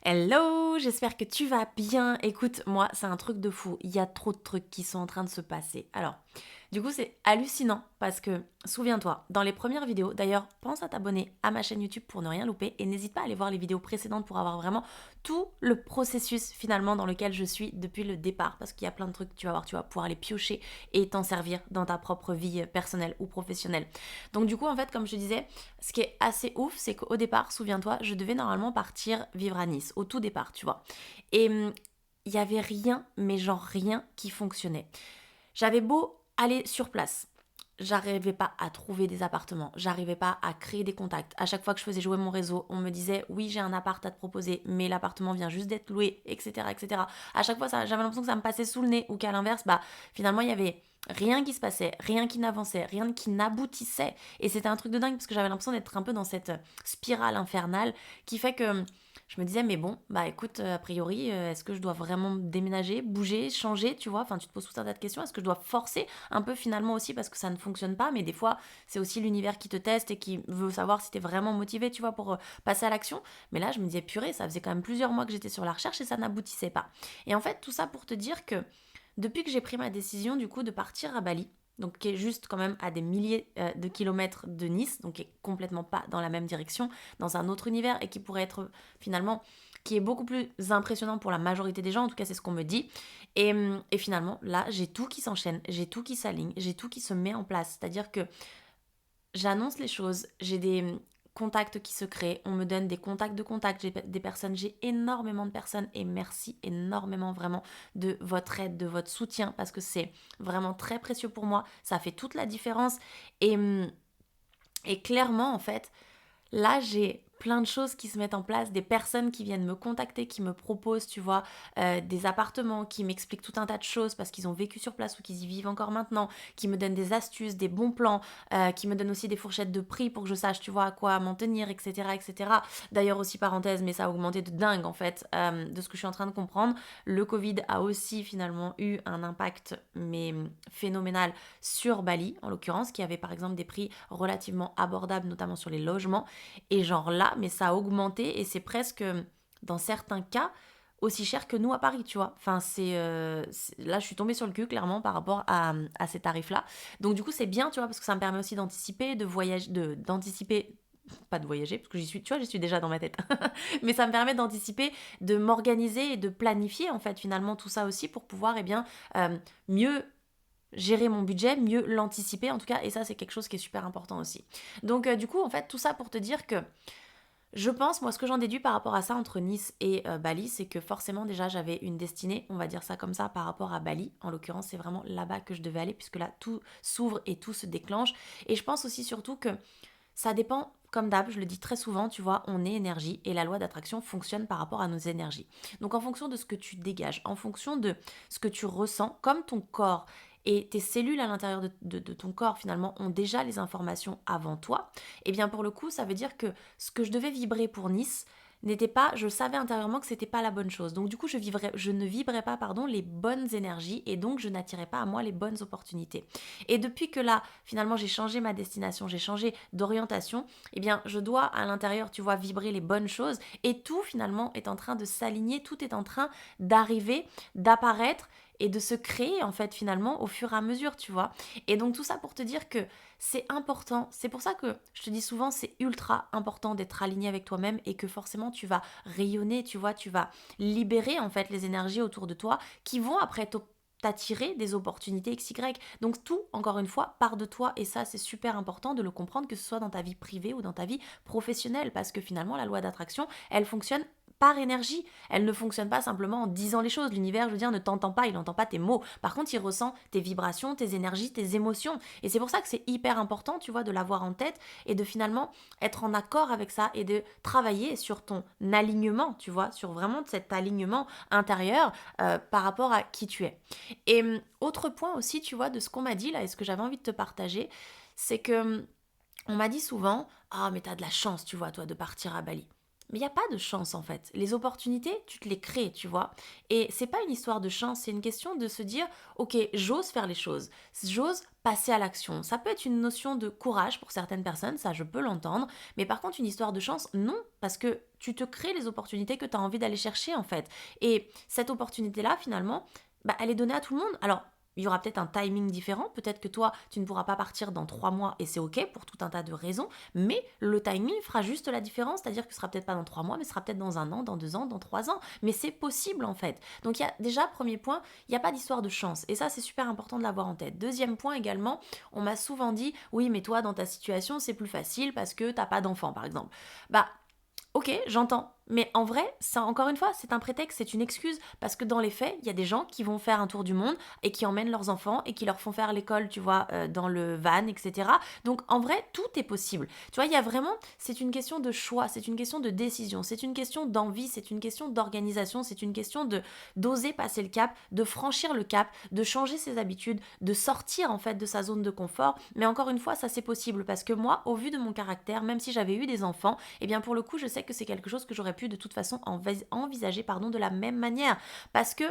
Hello, j'espère que tu vas bien. Écoute, moi, c'est un truc de fou. Il y a trop de trucs qui sont en train de se passer. Alors, du coup, c'est hallucinant parce que, souviens-toi, dans les premières vidéos, d'ailleurs, pense à t'abonner à ma chaîne YouTube pour ne rien louper et n'hésite pas à aller voir les vidéos précédentes pour avoir vraiment tout le processus finalement dans lequel je suis depuis le départ parce qu'il y a plein de trucs que tu vas voir, tu vas pouvoir les piocher et t'en servir dans ta propre vie personnelle ou professionnelle. Donc, du coup, en fait, comme je te disais, ce qui est assez ouf, c'est qu'au départ, souviens-toi, je devais normalement partir vivre à Nice, au tout départ, tu vois. Et il y avait rien, mais genre rien qui fonctionnait. J'avais beau aller sur place, j'arrivais pas à trouver des appartements, j'arrivais pas à créer des contacts. À chaque fois que je faisais jouer mon réseau, on me disait oui, j'ai un appart à te proposer, mais l'appartement vient juste d'être loué, etc., etc. À chaque fois, j'avais l'impression que ça me passait sous le nez ou qu'à l'inverse, bah finalement il y avait rien qui se passait, rien qui n'avançait, rien qui n'aboutissait. Et c'était un truc de dingue parce que j'avais l'impression d'être un peu dans cette spirale infernale qui fait que je me disais, mais bon, bah écoute, a priori, est-ce que je dois vraiment déménager, bouger, changer, tu vois? Enfin, tu te poses tout un tas de questions. Est-ce que je dois forcer un peu finalement aussi parce que ça ne fonctionne pas? Mais des fois, c'est aussi l'univers qui te teste et qui veut savoir si tu es vraiment motivé, tu vois, pour passer à l'action. Mais là, je me disais, purée, ça faisait quand même plusieurs mois que j'étais sur la recherche et ça n'aboutissait pas. Et en fait, tout ça pour te dire que depuis que j'ai pris ma décision, du coup, de partir à Bali, donc qui est juste quand même à des milliers de kilomètres de Nice, donc qui est complètement pas dans la même direction, dans un autre univers et qui pourrait être finalement, qui est beaucoup plus impressionnant pour la majorité des gens, en tout cas c'est ce qu'on me dit. Et finalement, là, j'ai tout qui s'enchaîne, j'ai tout qui s'aligne, j'ai tout qui se met en place. C'est-à-dire que j'annonce les choses, j'ai des contacts qui se créent, on me donne des contacts de contacts, j'ai des personnes, j'ai énormément de personnes et merci énormément vraiment de votre aide, de votre soutien parce que c'est vraiment très précieux pour moi, ça fait toute la différence et, et clairement en fait, là, j'ai plein de choses qui se mettent en place, des personnes qui viennent me contacter, qui me proposent, tu vois, des appartements, qui m'expliquent tout un tas de choses parce qu'ils ont vécu sur place ou qu'ils y vivent encore maintenant, qui me donnent des astuces, des bons plans, qui me donnent aussi des fourchettes de prix pour que je sache, tu vois, à quoi m'en tenir, etc., etc. D'ailleurs aussi, parenthèse, mais ça a augmenté de dingue, en fait, de ce que je suis en train de comprendre. Le Covid a aussi finalement eu un impact, mais phénoménal, sur Bali, en l'occurrence, qui avait par exemple des prix relativement abordables, notamment sur les logements. Et genre là, mais ça a augmenté et c'est presque, dans certains cas, aussi cher que nous à Paris, tu vois. Enfin, là, je suis tombée sur le cul, clairement, par rapport à ces tarifs-là. Donc, du coup, c'est bien, tu vois, parce que ça me permet aussi d'anticiper, de voyager, d'anticiper, pas de voyager, parce que j'y suis, tu vois, j'y suis déjà dans ma tête. Mais ça me permet d'anticiper, de m'organiser et de planifier, en fait, finalement, tout ça aussi pour pouvoir, eh bien, mieux gérer mon budget, mieux l'anticiper en tout cas, et ça c'est quelque chose qui est super important aussi. Donc du coup en fait tout ça pour te dire que je pense, moi ce que j'en déduis par rapport à ça entre Nice et Bali, c'est que forcément déjà j'avais une destinée, on va dire ça comme ça, par rapport à Bali. En l'occurrence c'est vraiment là-bas que je devais aller puisque là tout s'ouvre et tout se déclenche. Et je pense aussi surtout que ça dépend, comme d'hab, je le dis très souvent, tu vois, on est énergie et la loi d'attraction fonctionne par rapport à nos énergies. Donc en fonction de ce que tu dégages, en fonction de ce que tu ressens, comme ton corps et tes cellules à l'intérieur de ton corps finalement ont déjà les informations avant toi, et bien pour le coup ça veut dire que ce que je devais vibrer pour Nice n'était pas, je savais intérieurement que c'était pas la bonne chose. Donc du coup je ne vibrais pas pardon les bonnes énergies et donc je n'attirais pas à moi les bonnes opportunités. Et depuis que là finalement j'ai changé ma destination, j'ai changé d'orientation, eh bien je dois à l'intérieur tu vois vibrer les bonnes choses et tout finalement est en train de s'aligner, tout est en train d'arriver, d'apparaître et de se créer en fait finalement au fur et à mesure, tu vois. Et donc tout ça pour te dire que c'est important, c'est pour ça que je te dis souvent c'est ultra important d'être aligné avec toi-même et que forcément tu vas rayonner, tu vois, tu vas libérer en fait les énergies autour de toi qui vont après t'attirer des opportunités XY. Donc tout, encore une fois, part de toi et ça c'est super important de le comprendre que ce soit dans ta vie privée ou dans ta vie professionnelle parce que finalement la loi d'attraction, elle fonctionne par énergie. Elle ne fonctionne pas simplement en disant les choses. L'univers, je veux dire, ne t'entend pas, il n'entend pas tes mots. Par contre, il ressent tes vibrations, tes énergies, tes émotions. Et c'est pour ça que c'est hyper important, tu vois, de l'avoir en tête et de finalement être en accord avec ça et de travailler sur ton alignement, tu vois, sur vraiment cet alignement intérieur par rapport à qui tu es. Et autre point aussi, tu vois, de ce qu'on m'a dit là et ce que j'avais envie de te partager, c'est que on m'a dit souvent, ah mais t'as de la chance, tu vois, toi, de partir à Bali. Mais il n'y a pas de chance en fait. Les opportunités, tu te les crées, tu vois. Et c'est pas une histoire de chance, c'est une question de se dire, ok, j'ose faire les choses, j'ose passer à l'action. Ça peut être une notion de courage pour certaines personnes, ça je peux l'entendre. Mais par contre, une histoire de chance, non, parce que tu te crées les opportunités que tu as envie d'aller chercher en fait. Et cette opportunité-là, finalement, bah, elle est donnée à tout le monde. Alors, il y aura peut-être un timing différent. Peut-être que toi, tu ne pourras pas partir dans 3 mois et c'est OK pour tout un tas de raisons. Mais le timing fera juste la différence. C'est-à-dire que ce sera peut-être pas dans 3 mois, mais ce sera peut-être dans 1 an, dans 2 ans, dans 3 ans. Mais c'est possible en fait. Donc il y a déjà, premier point, il n'y a pas d'histoire de chance. Et ça, c'est super important de l'avoir en tête. Deuxième point également, on m'a souvent dit, oui, mais toi, dans ta situation, c'est plus facile parce que t'as pas d'enfant, par exemple. Bah, ok, j'entends. Mais en vrai, ça, encore une fois, c'est un prétexte, c'est une excuse, parce que dans les faits, il y a des gens qui vont faire un tour du monde et qui emmènent leurs enfants et qui leur font faire l'école, tu vois, dans le van, etc. Donc en vrai, tout est possible. Tu vois, il y a vraiment, c'est une question de choix, c'est une question de décision, c'est une question d'envie, c'est une question d'organisation, c'est une question de d'oser passer le cap, de franchir le cap, de changer ses habitudes, de sortir en fait de sa zone de confort. Mais encore une fois, ça c'est possible parce que moi, au vu de mon caractère, même si j'avais eu des enfants, eh bien pour le coup, je sais que c'est quelque chose que j'aurais pu de toute façon envisager de la même manière. Parce que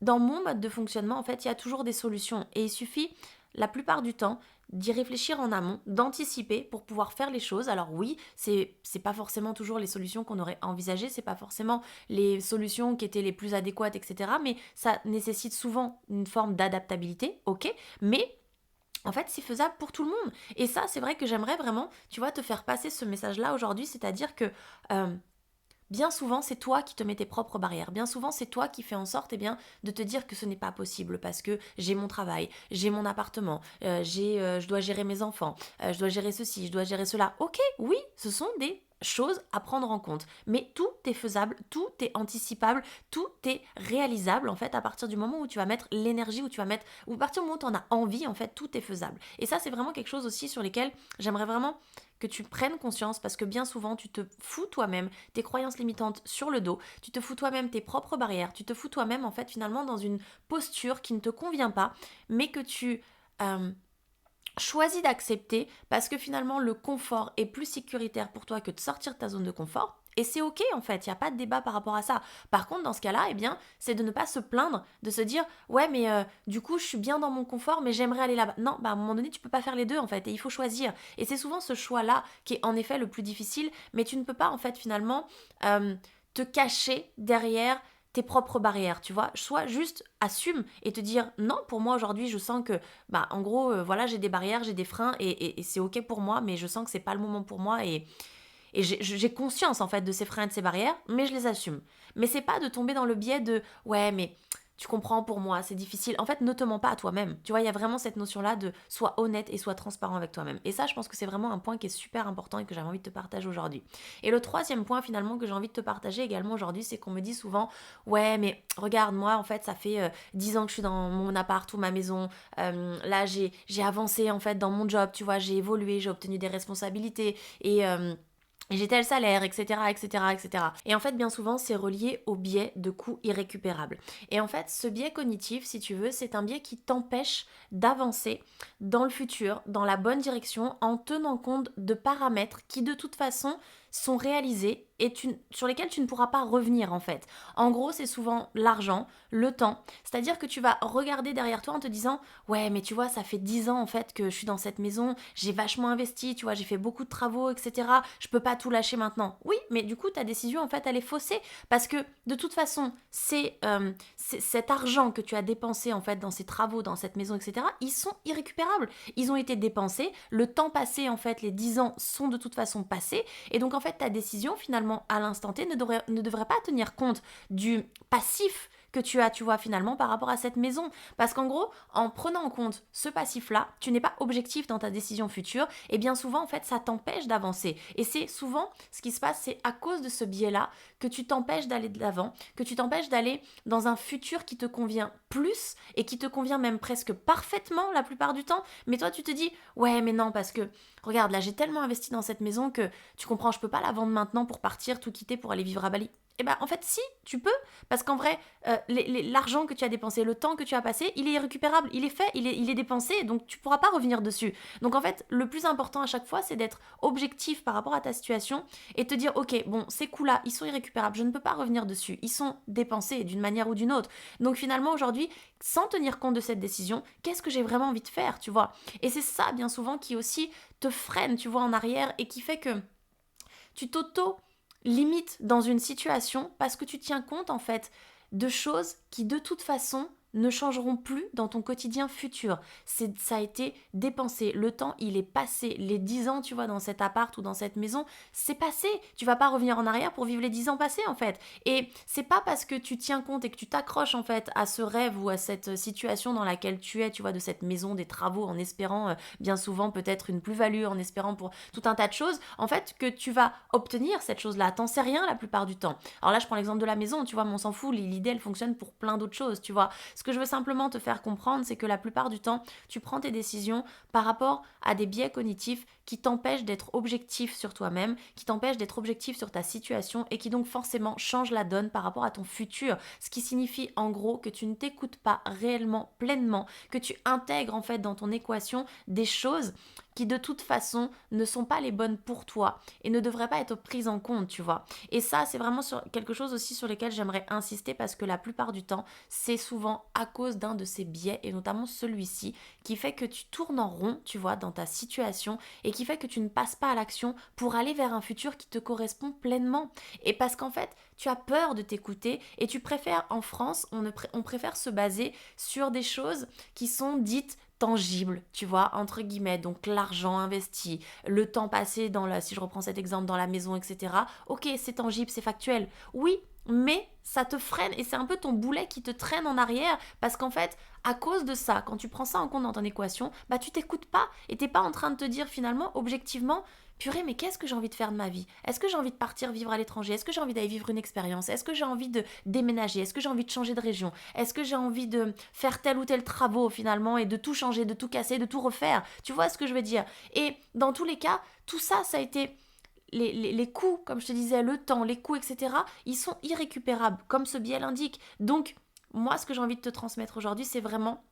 dans mon mode de fonctionnement, en fait, il y a toujours des solutions. Et il suffit, la plupart du temps, d'y réfléchir en amont, d'anticiper pour pouvoir faire les choses. Alors oui, c'est pas forcément toujours les solutions qu'on aurait envisagées, c'est pas forcément les solutions qui étaient les plus adéquates, etc. Mais ça nécessite souvent une forme d'adaptabilité, ok, mais en fait, c'est faisable pour tout le monde. Et ça, c'est vrai que j'aimerais vraiment, tu vois, te faire passer ce message-là aujourd'hui, c'est-à-dire que euh, bien souvent, c'est toi qui te mets tes propres barrières. Bien souvent, c'est toi qui fais en sorte de te dire que ce n'est pas possible parce que j'ai mon travail, j'ai mon appartement, je dois gérer mes enfants, je dois gérer ceci, je dois gérer cela. Ok, oui, ce sont des choses à prendre en compte. Mais tout est faisable, tout est anticipable, tout est réalisable en fait à partir du moment où tu vas mettre l'énergie, ou à partir du moment où tu en as envie, en fait, tout est faisable. Et ça, c'est vraiment quelque chose aussi sur lesquels j'aimerais vraiment que tu prennes conscience parce que bien souvent tu te fous toi-même tes croyances limitantes sur le dos, tu te fous toi-même tes propres barrières, tu te fous toi-même en fait finalement dans une posture qui ne te convient pas, mais que tu euh, choisis d'accepter parce que finalement le confort est plus sécuritaire pour toi que de sortir de ta zone de confort. Et c'est ok en fait, il n'y a pas de débat par rapport à ça. Par contre, dans ce cas-là, eh bien, c'est de ne pas se plaindre, de se dire ouais mais du coup je suis bien dans mon confort mais j'aimerais aller là-bas. Non, bah à un moment donné tu peux pas faire les deux en fait et il faut choisir. Et c'est souvent ce choix-là qui est en effet le plus difficile, mais tu ne peux pas en fait finalement te cacher derrière tes propres barrières, tu vois. Soit juste assume et te dire non, pour moi aujourd'hui, je sens que, bah, en gros, voilà, j'ai des barrières, j'ai des freins et c'est ok pour moi, mais je sens que c'est pas le moment pour moi et j'ai conscience en fait de ces freins et de ces barrières, mais je les assume. Mais c'est pas de tomber dans le biais de ouais, mais tu comprends pour moi, c'est difficile. En fait, ne te mens pas à toi-même. Tu vois, il y a vraiment cette notion-là de sois honnête et sois transparent avec toi-même. Et ça, je pense que c'est vraiment un point qui est super important et que j'avais envie de te partager aujourd'hui. Et le troisième point finalement que j'ai envie de te partager également aujourd'hui, c'est qu'on me dit souvent ouais, mais regarde, moi en fait, ça fait 10 ans que je suis dans mon appart ou ma maison. Là, j'ai avancé en fait dans mon job, tu vois, j'ai évolué, j'ai obtenu des responsabilités et j'ai tel salaire, etc., etc., etc. Et en fait, bien souvent, c'est relié au biais de coûts irrécupérables. Et en fait, ce biais cognitif, si tu veux, c'est un biais qui t'empêche d'avancer dans le futur, dans la bonne direction, en tenant compte de paramètres qui, de toute façon, sont réalisés et sur lesquels tu ne pourras pas revenir en fait. En gros, c'est souvent l'argent, le temps. C'est-à-dire que tu vas regarder derrière toi en te disant ouais, mais tu vois, ça fait 10 ans en fait que je suis dans cette maison, j'ai vachement investi, tu vois, j'ai fait beaucoup de travaux, etc. Je peux pas tout lâcher maintenant. Oui, mais du coup, ta décision en fait, elle est faussée parce que de toute façon, c'est cet argent que tu as dépensé en fait dans ces travaux, dans cette maison, etc. Ils sont irrécupérables. Ils ont été dépensés, le temps passé en fait, les 10 ans sont de toute façon passés, et donc en fait, ta décision finalement à l'instant T ne devrait pas tenir compte du passif que tu as, tu vois, finalement, par rapport à cette maison. Parce qu'en gros, en prenant en compte ce passif-là, tu n'es pas objectif dans ta décision future, et bien souvent, en fait, ça t'empêche d'avancer. Et c'est souvent ce qui se passe, c'est à cause de ce biais-là que tu t'empêches d'aller de l'avant, que tu t'empêches d'aller dans un futur qui te convient plus, et qui te convient même presque parfaitement la plupart du temps. Mais toi, tu te dis, ouais, mais non, parce que, regarde, là, j'ai tellement investi dans cette maison que, tu comprends, je peux pas la vendre maintenant pour partir, tout quitter pour aller vivre à Bali. Et ben en fait si, tu peux, parce qu'en vrai, l'argent que tu as dépensé, le temps que tu as passé, il est irrécupérable, il est fait, il est dépensé, donc tu pourras pas revenir dessus. Donc en fait, le plus important à chaque fois, c'est d'être objectif par rapport à ta situation et te dire, ok, bon, ces coûts-là, ils sont irrécupérables, je ne peux pas revenir dessus, ils sont dépensés d'une manière ou d'une autre. Donc finalement, aujourd'hui, sans tenir compte de cette décision, qu'est-ce que j'ai vraiment envie de faire, tu vois? Et c'est ça, bien souvent, qui aussi te freine, tu vois, en arrière et qui fait que tu t'auto-limites dans une situation parce que tu tiens compte, en fait, de choses qui, de toute façon, ne changeront plus dans ton quotidien futur. Ça a été dépensé. Le temps, il est passé. Les 10 ans, tu vois, dans cet appart ou dans cette maison, c'est passé. Tu vas pas revenir en arrière pour vivre les 10 ans passés, en fait. Et c'est pas parce que tu tiens compte et que tu t'accroches, en fait, à ce rêve ou à cette situation dans laquelle tu es, tu vois, de cette maison, des travaux, en espérant bien souvent peut-être une plus-value, en espérant pour tout un tas de choses, en fait, que tu vas obtenir cette chose-là. T'en sais rien la plupart du temps. Alors là, je prends l'exemple de la maison, tu vois, mais on s'en fout. L'idée, elle fonctionne pour plein d'autres choses, tu vois. Ce que je veux simplement te faire comprendre, c'est que la plupart du temps, tu prends tes décisions par rapport à des biais cognitifs qui t'empêchent d'être objectif sur toi-même, qui t'empêchent d'être objectif sur ta situation et qui donc forcément changent la donne par rapport à ton futur. Ce qui signifie en gros que tu ne t'écoutes pas réellement, pleinement, que tu intègres en fait dans ton équation des choses qui de toute façon ne sont pas les bonnes pour toi et ne devraient pas être prises en compte, tu vois. Et ça, c'est vraiment quelque chose aussi sur lequel j'aimerais insister parce que la plupart du temps, c'est souvent à cause d'un de ces biais et notamment celui-ci qui fait que tu tournes en rond, tu vois, dans ta situation et qui fait que tu ne passes pas à l'action pour aller vers un futur qui te correspond pleinement. Et parce qu'en fait, tu as peur de t'écouter et tu préfères, en France, on préfère se baser sur des choses qui sont dites tangible, tu vois, entre guillemets, donc l'argent investi, le temps passé si je reprends cet exemple, dans la maison, etc. Ok, c'est tangible, c'est factuel. Oui, mais ça te freine et c'est un peu ton boulet qui te traîne en arrière parce qu'en fait, à cause de ça, quand tu prends ça en compte dans ton équation, bah tu t'écoutes pas et t'es pas en train de te dire finalement, objectivement, purée, mais qu'est-ce que j'ai envie de faire de ma vie? Est-ce que j'ai envie de partir vivre à l'étranger? Est-ce que j'ai envie d'aller vivre une expérience? Est-ce que j'ai envie de déménager? Est-ce que j'ai envie de changer de région? Est-ce que j'ai envie de faire tel ou tel travaux finalement et de tout changer, de tout casser, de tout refaire? Tu vois ce que je veux dire? Et dans tous les cas, tout ça, ça a été les coûts, comme je te disais, le temps, les coûts, etc., ils sont irrécupérables, comme ce biais l'indique. Donc, moi, ce que j'ai envie de te transmettre aujourd'hui, c'est vraiment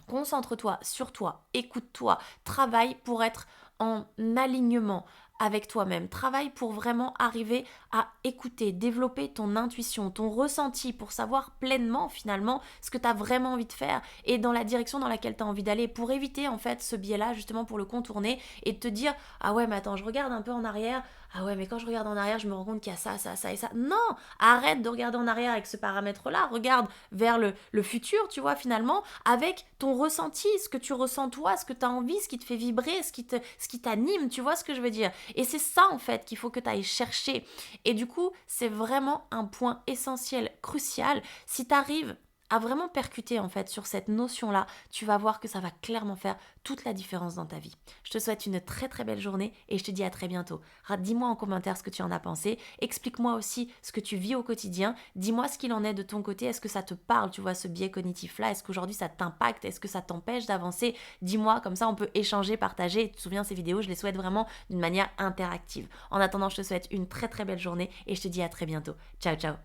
concentre-toi sur toi, écoute-toi, travaille pour être en alignement avec toi-même. Travaille pour vraiment arriver à écouter, développer ton intuition, ton ressenti pour savoir pleinement finalement ce que tu as vraiment envie de faire et dans la direction dans laquelle tu as envie d'aller pour éviter en fait ce biais-là justement pour le contourner et te dire ah ouais mais attends je regarde un peu en arrière, ah ouais mais quand je regarde en arrière je me rends compte qu'il y a ça, ça, ça et ça. Non, arrête de regarder en arrière avec ce paramètre-là, regarde vers le futur tu vois finalement avec ton ressenti, ce que tu ressens toi, ce que tu as envie, ce qui te fait vibrer, ce qui t'anime, tu vois ce que je veux dire. Et c'est ça en fait qu'il faut que tu ailles chercher. Et du coup, c'est vraiment un point essentiel, crucial. Si tu arrives à vraiment percuter en fait sur cette notion-là, tu vas voir que ça va clairement faire toute la différence dans ta vie. Je te souhaite une très très belle journée et je te dis à très bientôt. Dis-moi en commentaire ce que tu en as pensé, explique-moi aussi ce que tu vis au quotidien, dis-moi ce qu'il en est de ton côté, est-ce que ça te parle, tu vois, ce biais cognitif-là, est-ce qu'aujourd'hui ça t'impacte, est-ce que ça t'empêche d'avancer, dis-moi, comme ça on peut échanger, partager, et tu te souviens ces vidéos, je les souhaite vraiment d'une manière interactive. En attendant, je te souhaite une très très belle journée et je te dis à très bientôt. Ciao ciao.